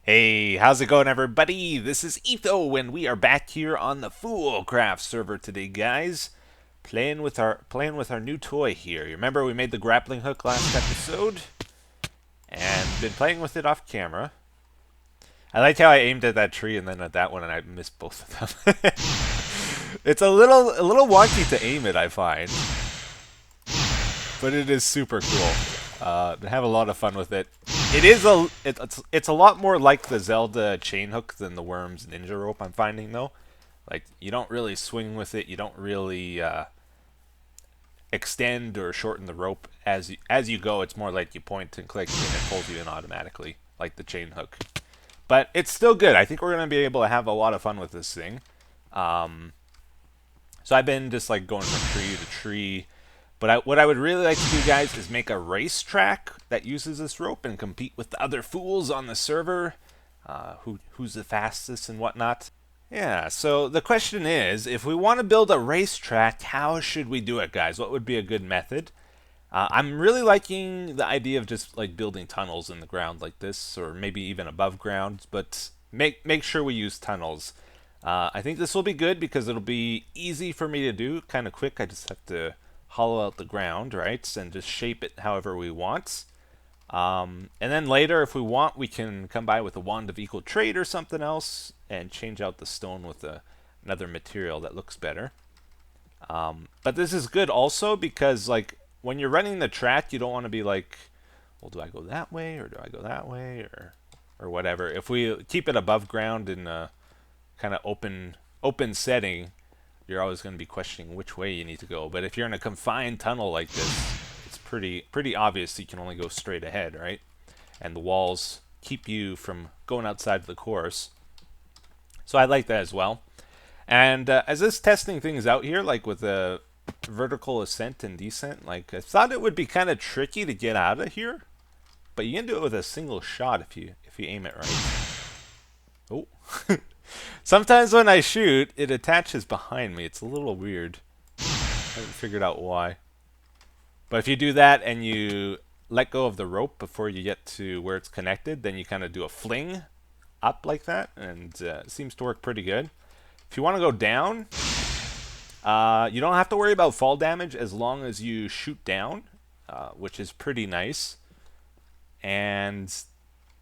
Hey, how's it going, everybody? This is Etho, and we are back here on the FoolCraft server today, guys. Playing with our new toy here. You remember we made the grappling hook last episode, and been playing with it off camera. I liked how I aimed at that tree and then at that one, and I missed both of them. It's a little wonky to aim it, I find, but it is super cool. Have a lot of fun with it. It's a lot more like the Zelda chain hook than the Worms ninja rope. I'm finding though, like you don't really swing with it. You don't really extend or shorten the rope as you go. It's more like you point and click and it pulls you in automatically, like the chain hook. But it's still good. I think we're gonna be able to have a lot of fun with this thing. Um, so I've been just like going from tree to tree. But what I would really like to do, guys, is make a racetrack that uses this rope and compete with the other fools on the server. Who's the fastest and whatnot. Yeah, so the question is, if we want to build a racetrack, how should we do it, guys? What would be a good method? I'm really liking the idea of just like building tunnels in the ground like this, or maybe even above ground, but make sure we use tunnels. I think this will be good because it'll be easy for me to do, kind of quick. I just have to hollow out the ground, right, and just shape it however we want. And then later, if we want, we can come by with a wand of equal trade or something else and change out the stone with another material that looks better. But this is good also because, like, when you're running the track, you don't want to be like, well, do I go that way or do I go that way or whatever. If we keep it above ground in a kind of open setting, you're always going to be questioning which way you need to go. But if you're in a confined tunnel like this, it's pretty obvious you can only go straight ahead, right? And the walls keep you from going outside of the course. So I like that as well. And as this testing things out here, like with the vertical ascent and descent, like I thought it would be kind of tricky to get out of here, but you can do it with a single shot if you aim it right. Oh. Sometimes when I shoot, it attaches behind me. It's a little weird. I haven't figured out why. But if you do that and you let go of the rope before you get to where it's connected, then you kind of do a fling up like that, and it seems to work pretty good. If you want to go down, you don't have to worry about fall damage as long as you shoot down, which is pretty nice. And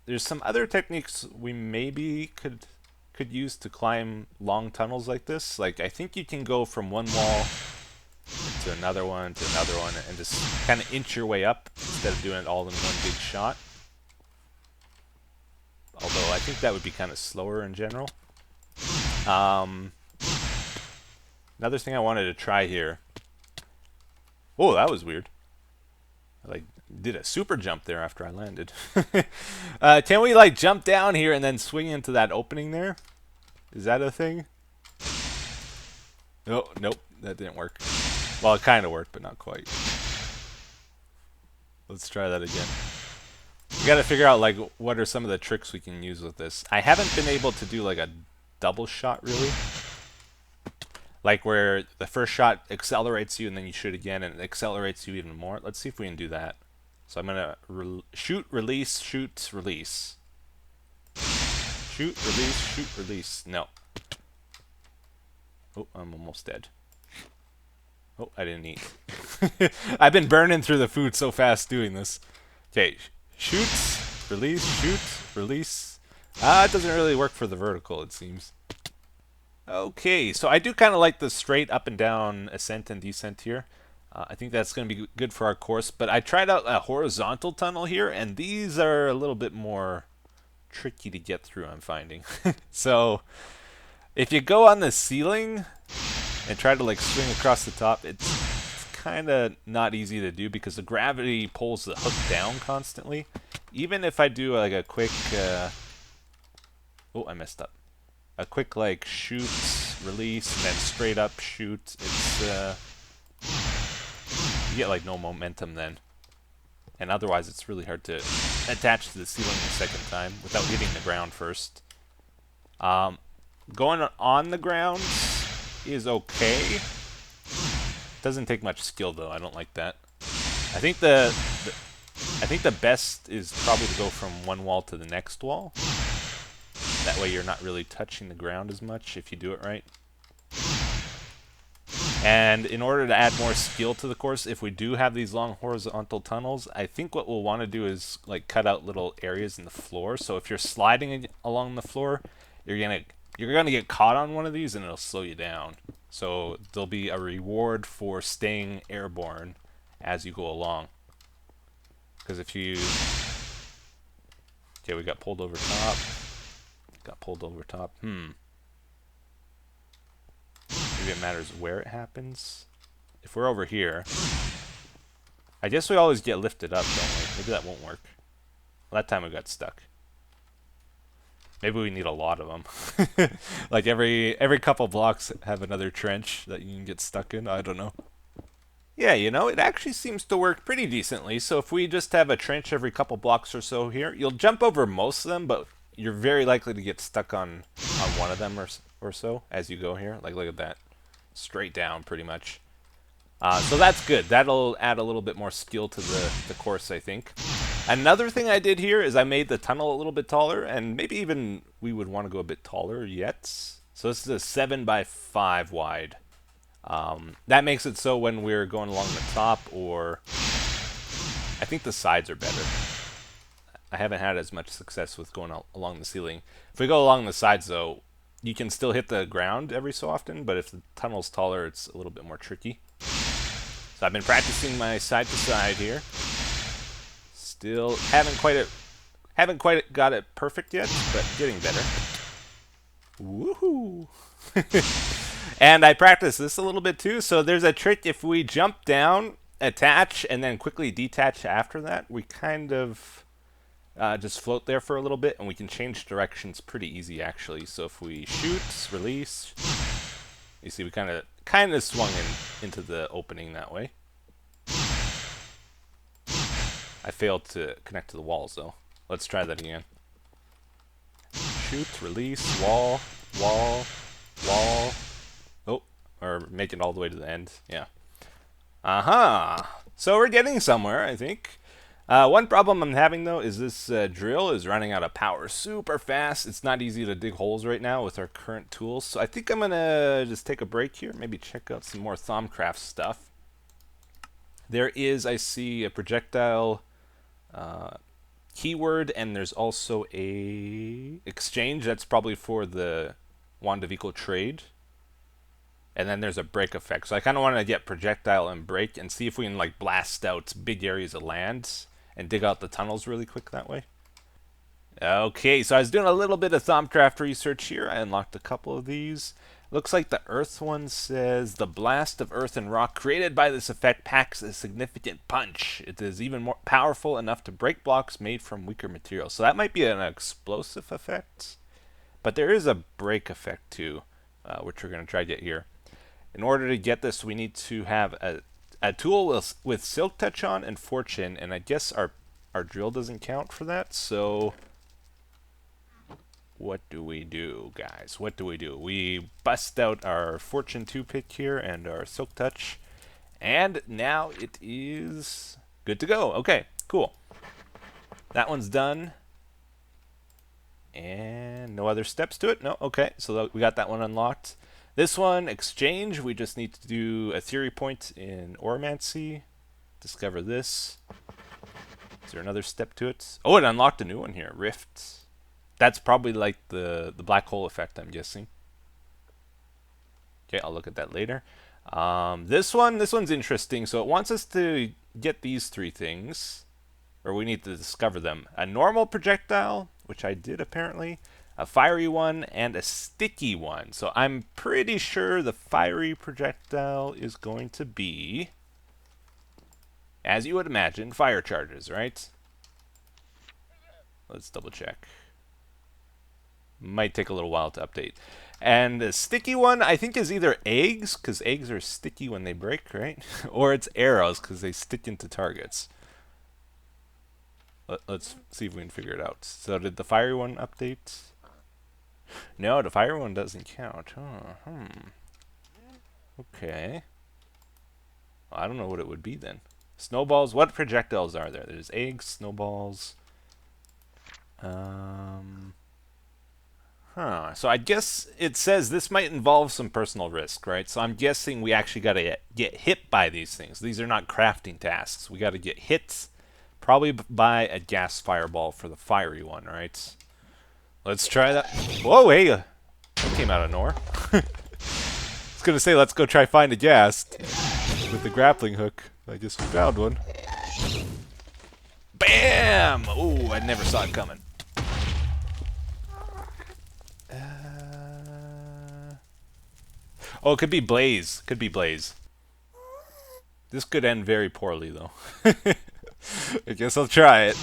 there's some other techniques we maybe could use to climb long tunnels like this. Like, I think you can go from one wall to another one, and just kind of inch your way up instead of doing it all in one big shot. Although I think that would be kind of slower in general. Another thing I wanted to try here. Oh, that was weird. I like did a super jump there after I landed. Can we like jump down here and then swing into that opening there? Is that a thing? Oh, nope, that didn't work. Well, it kind of worked, but not quite. Let's try that again. We gotta figure out like what are some of the tricks we can use with this. I haven't been able to do like a double shot really. Like where the first shot accelerates you and then you shoot again and it accelerates you even more. Let's see if we can do that. So I'm gonna shoot, release, shoot, release. Shoot, release, shoot, release. No. Oh, I'm almost dead. Oh, I didn't eat. I've been burning through the food so fast doing this. Okay, shoot, release, shoot, release. It doesn't really work for the vertical, it seems. Okay, so I do kind of like the straight up and down ascent and descent here. I think that's going to be good for our course, but I tried out a horizontal tunnel here, and these are a little bit more tricky to get through, I'm finding. So if you go on the ceiling and try to like swing across the top, it's kind of not easy to do because the gravity pulls the hook down constantly. Even if I do like a quick oh, I messed up. A quick like shoot, release, and then straight up shoot, it's you get like no momentum then. And otherwise it's really hard to attach to the ceiling the second time without hitting the ground first. Going on the ground is okay. Doesn't take much skill though. I don't like that. I think the best is probably to go from one wall to the next wall. That way you're not really touching the ground as much if you do it right. And in order to add more skill to the course, if we do have these long horizontal tunnels, I think what we'll want to do is like cut out little areas in the floor. So if you're sliding along the floor, you're gonna get caught on one of these and it'll slow you down. So there'll be a reward for staying airborne as you go along. Because if you... Okay, we got pulled over top. Got pulled over top. Maybe it matters where it happens. If we're over here, I guess we always get lifted up, don't we? Maybe that won't work. Well, that time we got stuck. Maybe we need a lot of them. Like every couple blocks have another trench that you can get stuck in. I don't know. Yeah, you know, it actually seems to work pretty decently. So if we just have a trench every couple blocks or so here, you'll jump over most of them, but you're very likely to get stuck on one of them or so as you go here. Like, look at that. Straight down, pretty much. So that's good. That'll add a little bit more skill to the course, I think. Another thing I did here is I made the tunnel a little bit taller, and maybe even we would want to go a bit taller yet. So this is a 7 by 5 wide. That makes it so when we're going along the top, or I think the sides are better. I haven't had as much success with going along the ceiling. If we go along the sides, though, you can still hit the ground every so often, but if the tunnel's taller, it's a little bit more tricky. So I've been practicing my side to side here. Still haven't quite got it perfect yet, but getting better. Woohoo! And I practice this a little bit too. So there's a trick: if we jump down, attach, and then quickly detach after that, we kind of just float there for a little bit, and we can change directions pretty easy actually. So if we shoot, release, you see we kind of swung into the opening that way. I failed to connect to the walls though. Let's try that again. Shoot, release, wall, wall, wall. Oh, or make it all the way to the end. Yeah. So we're getting somewhere, I think. One problem I'm having though is this drill is running out of power super fast. It's not easy to dig holes right now with our current tools. So I think I'm gonna just take a break here. Maybe check out some more FoolCraft stuff. There is, I see, a projectile keyword, and there's also a exchange that's probably for the wand of equal trade. And then there's a break effect. So I kind of want to get projectile and break and see if we can like blast out big areas of land and dig out the tunnels really quick that way. Okay, so I was doing a little bit of FoolCraft research here. I unlocked a couple of these. Looks like the earth one says, the blast of earth and rock created by this effect packs a significant punch. It is even more powerful enough to break blocks made from weaker materials. So that might be an explosive effect. But there is a break effect too, which we're going to try to get here. In order to get this, we need to have a tool with Silk Touch on and Fortune, and I guess our drill doesn't count for that, so what do we do, guys? What do? We bust out our Fortune 2 pick here and our Silk Touch, and now it is good to go. Okay, cool. That one's done. And no other steps to it? No? Okay, so we got that one unlocked. This one, exchange, we just need to do a theory point in Oromancy. Discover this. Is there another step to it? Oh, it unlocked a new one here, Rift. That's probably like the black hole effect, I'm guessing. Okay, I'll look at that later. This one's interesting. So it wants us to get these three things, or we need to discover them. A normal projectile, which I did apparently, a fiery one, and a sticky one. So I'm pretty sure the fiery projectile is going to be, as you would imagine, fire charges, right? Let's double check. Might take a little while to update. And the sticky one, I think, is either eggs, because eggs are sticky when they break, right? Or it's arrows, because they stick into targets. Let's see if we can figure it out. So did the fiery one update? No, the fire one doesn't count. Okay. Well, I don't know what it would be then. Snowballs. What projectiles are there? There's eggs, snowballs. Huh. So I guess it says this might involve some personal risk, right? So I'm guessing we actually got to get hit by these things. These are not crafting tasks. We got to get hit, probably by a gas fireball for the fiery one, right? Let's try that. Whoa, hey! That came out of nowhere. I was going to say, let's go try find a gas with the grappling hook. I guess we found one. Bam! Ooh, I never saw it coming. Oh, it could be Blaze. Could be Blaze. This could end very poorly, though. I guess I'll try it.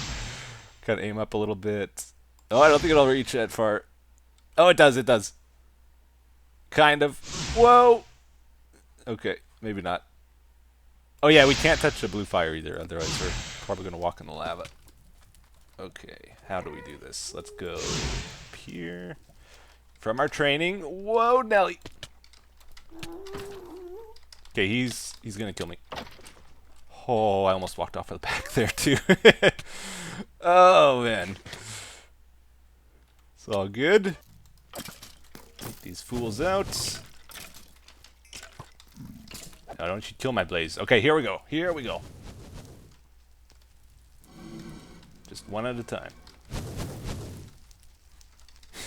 Gotta aim up a little bit. Oh, I don't think it'll reach that far. Oh, it does, it does. Kind of. Whoa! Okay, maybe not. Oh yeah, we can't touch the blue fire either, otherwise we're probably gonna walk in the lava. Okay, how do we do this? Let's go up here. From our training. Whoa, Nelly! Okay, he's gonna kill me. Oh, I almost walked off of the back there too. Oh man. It's all good. Take these fools out. Now don't you kill my Blaze. Okay, here we go. Here we go. Just one at a time.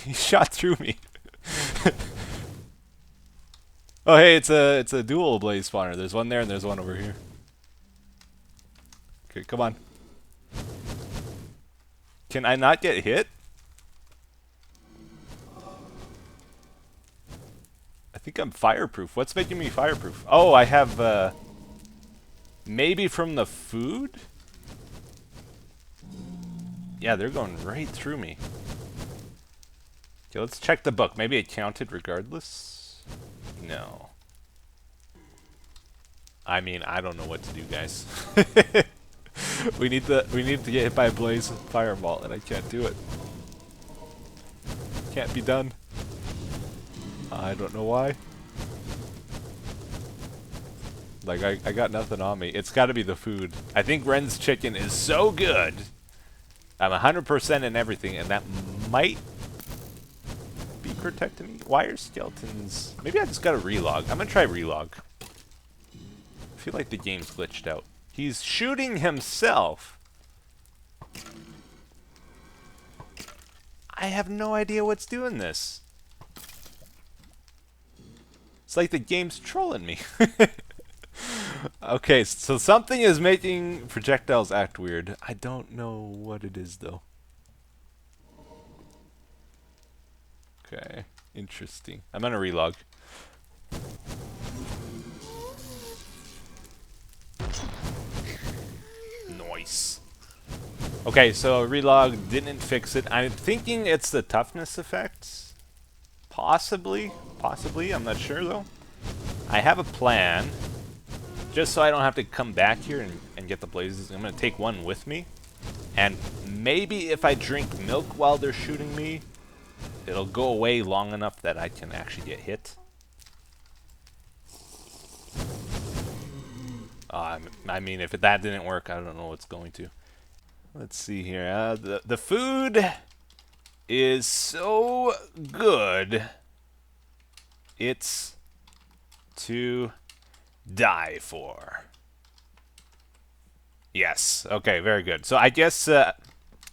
He shot through me. Oh hey, it's a dual Blaze spawner. There's one there and there's one over here. Okay, come on. Can I not get hit? I think I'm fireproof. What's making me fireproof? Oh, I have maybe from the food? Yeah, they're going right through me. Okay, let's check the book. Maybe it counted regardless? No. I mean, I don't know what to do, guys. we need to get hit by a Blaze fireball, and I can't do it. Can't be done. I don't know why. Like, I got nothing on me. It's got to be the food. I think Ren's chicken is so good. I'm 100% in everything, and that might be protecting me. Wire skeletons. Maybe I just got to relog. I'm going to try relog. I feel like the game's glitched out. He's shooting himself. I have no idea what's doing this. It's like the game's trolling me. Okay, so something is making projectiles act weird. I don't know what it is, though. Okay, interesting. I'm gonna relog. Nice. Okay, so relog didn't fix it. I'm thinking it's the toughness effects. Possibly. Possibly. I'm not sure, though. I have a plan. Just so I don't have to come back here and get the blazes. I'm going to take one with me. And maybe if I drink milk while they're shooting me, it'll go away long enough that I can actually get hit. I mean, if that didn't work, I don't know what's going to. Let's see here. The food is so good. It's to die for. Yes. Okay, very good. So I guess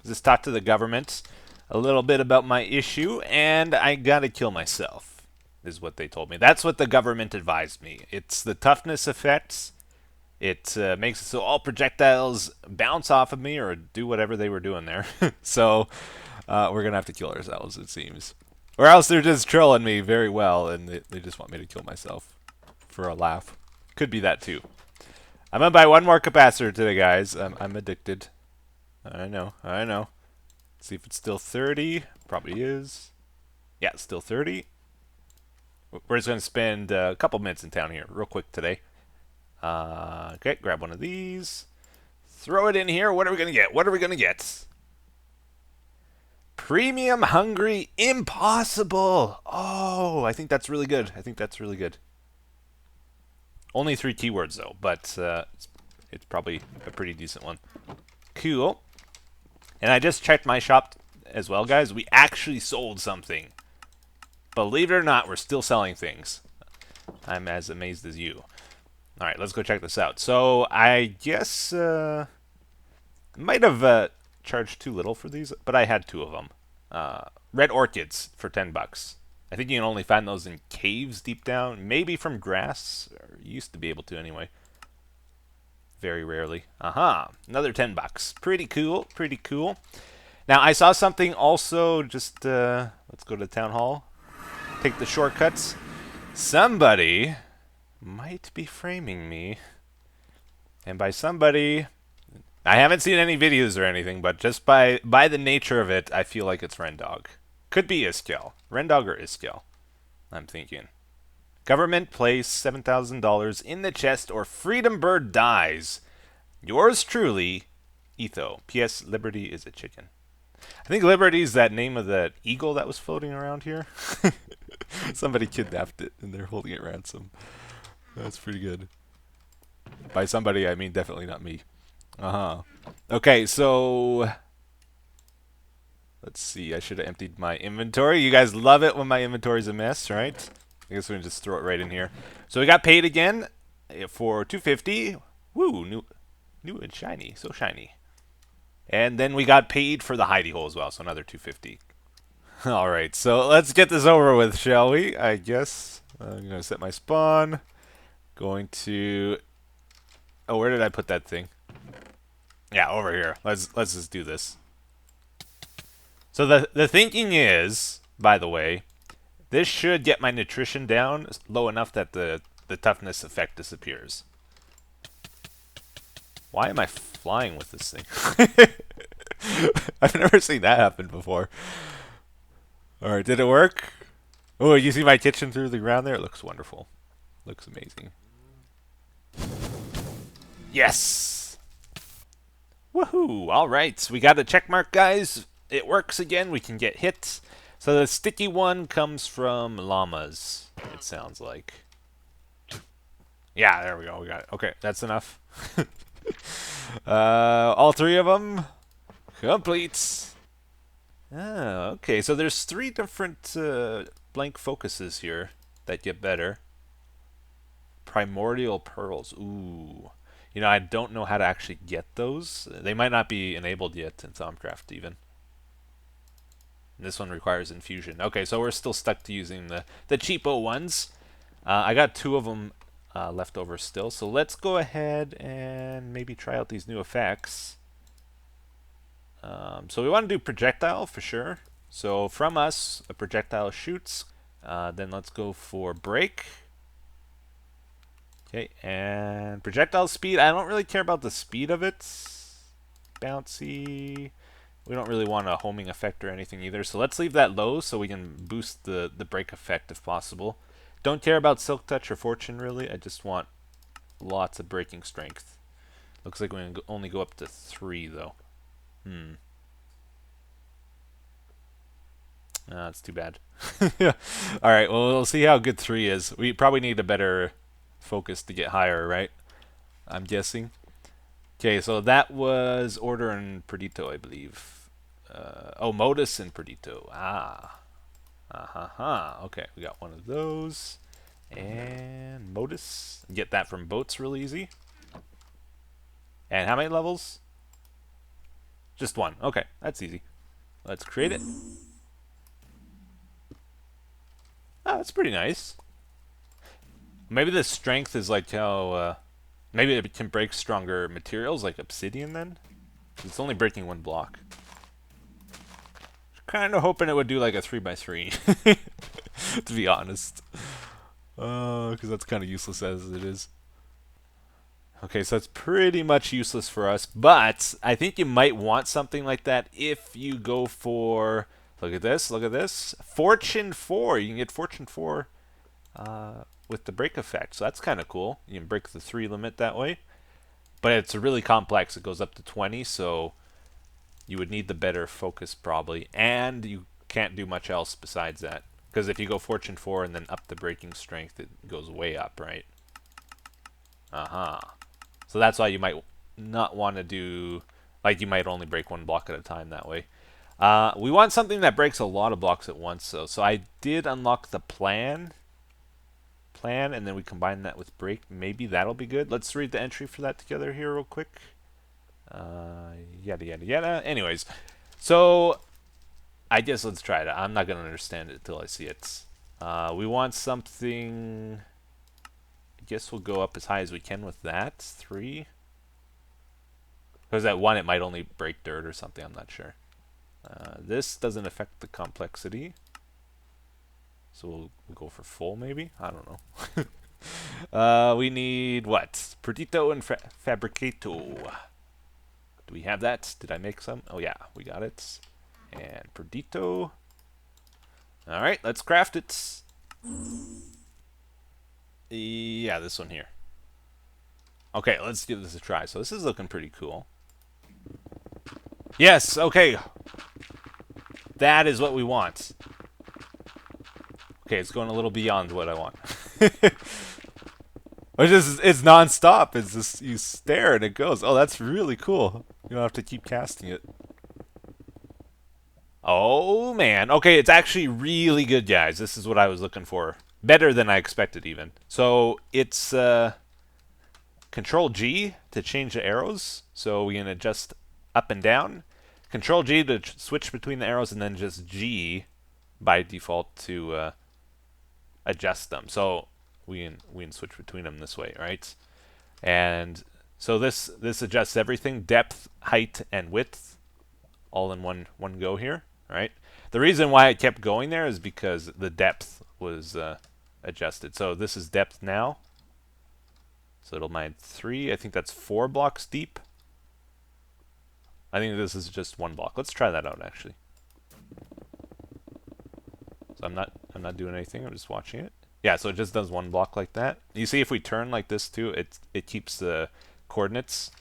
just talk to the government a little bit about my issue, and I gotta kill myself, is what they told me. That's what the government advised me. It's the toughness effects. It makes it so all projectiles bounce off of me or do whatever they were doing there. So we're gonna have to kill ourselves, it seems. Or else they're just trolling me very well, and they just want me to kill myself for a laugh. Could be that too. I'm gonna buy one more capacitor today, guys. I'm addicted. I know. I know. See if it's still 30. Probably is. Yeah, it's still 30. We're just gonna spend a couple minutes in town here, real quick today. Okay, grab one of these. Throw it in here. What are we gonna get? What are we gonna get? Premium Hungry Impossible. Oh, I think that's really good. I think that's really good. Only 3 keywords, though, but it's probably a pretty decent one. Cool. And I just checked my shop as well, guys. We actually sold something Believe it or not, we're still selling things. I'm as amazed as you. All right, let's go check this out. So I guess might have charged too little for these, but I had 2 of them. Red orchids for $10. I think you can only find those in caves deep down, maybe from grass. Or used to be able to anyway. Very rarely. Another $10. Pretty cool. Pretty cool. Now I saw something also. Just let's go to the town hall. Take the shortcuts. Somebody might be framing me. And by somebody, I haven't seen any videos or anything, but just by the nature of it, I feel like it's Rendog. Could be Iskel. Rendog or Iskel, I'm thinking. Government place $7,000 in the chest or Freedom Bird dies. Yours truly, Etho. P.S. Liberty is a chicken. I think Liberty is that name of that eagle that was floating around here. Somebody kidnapped it and they're holding it ransom. That's pretty good. By somebody, I mean definitely not me. Okay, so let's see. I should have emptied my inventory. You guys love it when my inventory's a mess, right? I guess we can just throw it right in here. So we got paid again for $250. Woo, new and shiny, so shiny. And then we got paid for the hidey hole as well, so another $250. All right, so let's get this over with, shall we? I guess I'm gonna set my spawn. Going to. Oh, where did I put that thing? Yeah, over here. Let's just do this. So the thinking is, by the way, this should get my nutrition down low enough that the toughness effect disappears. Why am I flying with this thing? I've never seen that happen before. Alright, did it work? Oh, you see my kitchen through the ground there? It looks wonderful. Looks amazing. Yes! Woohoo! Alright, we got a check mark, guys. It works again. We can get hits. So the sticky one comes from llamas, it sounds like. Yeah, there we go. We got it. Okay, that's enough. All 3 of them. Complete. Oh, okay. So there's 3 different blank focuses here that get better. Primordial pearls. Ooh. You know, I don't know how to actually get those. They might not be enabled yet in Thaumcraft even. This one requires infusion. Okay, so we're still stuck to using the cheapo ones. I got 2 of them left over still. So let's go ahead and maybe try out these new effects. So we want to do projectile for sure. So from us, a projectile shoots. Then let's go for break. Okay, and projectile speed. I don't really care about the speed of it. Bouncy. We don't really want a homing effect or anything either. So let's leave that low so we can boost the break effect if possible. Don't care about Silk Touch or Fortune really. I just want lots of breaking strength. Looks like we can only go up to 3 though. That's too bad. Alright, well, we'll see how good 3 is. We probably need a better focus to get higher, right? I'm guessing. Okay, so that was Order and Perdito, I believe. Oh, Modus and Perdito. Okay, we got one of those. And Modus. Get that from boats real easy. And how many levels? Just 1. Okay, that's easy. Let's create it. Oh, that's pretty nice. Maybe the strength is like how... maybe it can break stronger materials, like obsidian then? It's only breaking 1 block. Kind of hoping it would do like a 3x3. To be honest. Because that's kind of useless as it is. Okay, so that's pretty much useless for us. But I think you might want something like that if you go for... Look at this, look at this. Fortune 4. You can get Fortune 4 with the break effect. So that's kind of cool. You can break the 3 limit that way. But it's really complex. It goes up to 20, so you would need the better focus probably. And you can't do much else besides that. Because if you go Fortune 4 and then up the breaking strength, it goes way up, right? So that's why you might not want to do... Like, you might only break 1 block at a time that way. We want something that breaks a lot of blocks at once, though. So I did unlock the plan, and then we combine that with break. Maybe that'll be good. Let's read the entry for that together here real quick. Yada, yada, yada. Anyways, so I guess let's try it. I'm not going to understand it until I see it. We want something... I guess we'll go up as high as we can with that. 3. Because at 1 it might only break dirt or something. I'm not sure. This doesn't affect the complexity. So we'll go for full, maybe? I don't know. We need what? Perdito and Fabricato. Do we have that? Did I make some? Oh yeah, we got it. And Perdito. Alright, let's craft it. Yeah, this one here. Okay, let's give this a try. So this is looking pretty cool. Yes, okay. That is what we want. Okay, it's going a little beyond what I want. It's non-stop. It's just, you stare and it goes. Oh, that's really cool. You don't have to keep casting it. Oh, man. Okay, it's actually really good, guys. This is what I was looking for. Better than I expected, even. So, it's Control G to change the arrows. So, we can adjust up and down. Control G to switch between the arrows, and then just G by default to adjust them. So, we can switch between them this way, right? And so this adjusts everything, depth, height, and width, all in one go here, right? The reason why it kept going there is because the depth was adjusted. So this is depth now. So it'll mine 3. I think that's 4 blocks deep. I think this is just 1 block. Let's try that out actually. So I'm not doing anything. I'm just watching it. Yeah, so it just does 1 block like that. You see, if we turn like this too, it keeps the coordinates.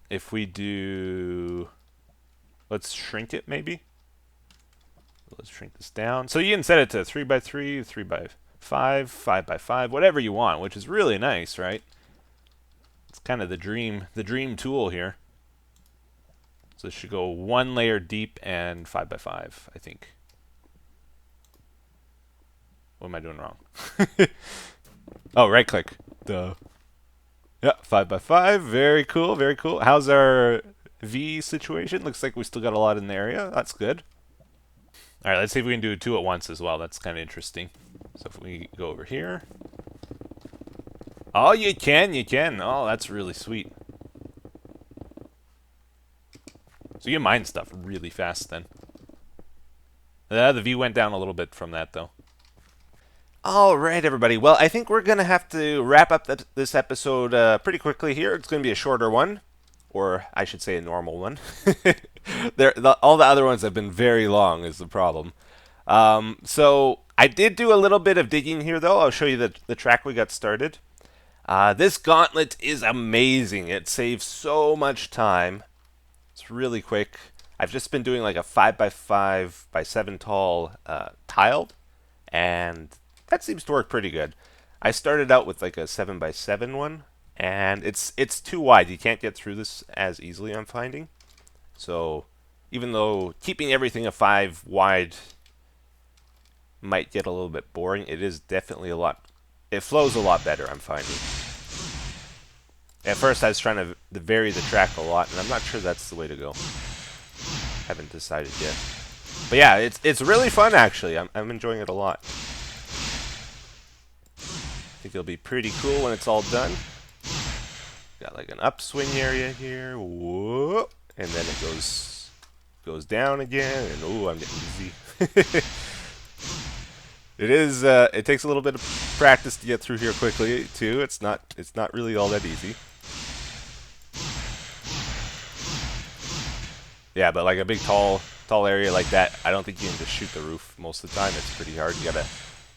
If we do, let's shrink it maybe. Let's shrink this down. So you can set it to 3x3, 3x5, 5x5, whatever you want, which is really nice, right? It's kind of the dream tool here. So it should go 1 layer deep and 5x5, I think. What am I doing wrong? Oh, right click. Duh. Yeah, 5x5. Very cool, very cool. How's our V situation? Looks like we still got a lot in the area. That's good. Alright, let's see if we can do 2 at once as well. That's kind of interesting. So if we go over here. Oh, you can. Oh, that's really sweet. So you mine stuff really fast then. The V went down a little bit from that though. Alright everybody, well I think we're going to have to wrap up this episode pretty quickly here. It's going to be a shorter one, or I should say a normal one. All the other ones have been very long is the problem. So I did do a little bit of digging here though. I'll show you the track we got started. This gauntlet is amazing. It saves so much time. It's really quick. I've just been doing like a 5x5 by 7 tall tile, and that seems to work pretty good. I started out with like a 7x7 one, and it's too wide. You can't get through this as easily, I'm finding. So even though keeping everything a 5 wide might get a little bit boring, it is definitely it flows a lot better, I'm finding. At first I was trying to vary the track a lot, and I'm not sure that's the way to go. Haven't decided yet. But yeah, it's really fun actually. I'm enjoying it a lot. I think it'll be pretty cool when it's all done. Got like an upswing area here. Whoop, and then it goes down again, and oh, I'm getting dizzy. It takes a little bit of practice to get through here quickly too. It's not really all that easy. Yeah, but like a big tall area like that, I don't think you can just shoot the roof most of the time. It's pretty hard. You gotta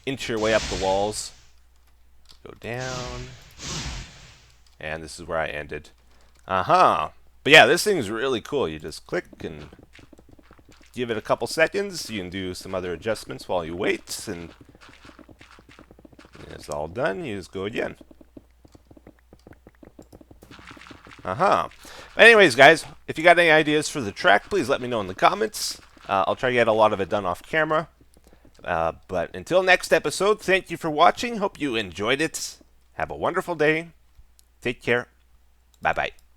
inch your way up the walls. Go down. And this is where I ended. But yeah, this thing's really cool. You just click and give it a couple seconds. You can do some other adjustments while you wait, and when it's all done, you just go again. Anyways, guys, if you got any ideas for the track, please let me know in the comments. I'll try to get a lot of it done off camera. But until next episode, thank you for watching. Hope you enjoyed it. Have a wonderful day. Take care. Bye-bye.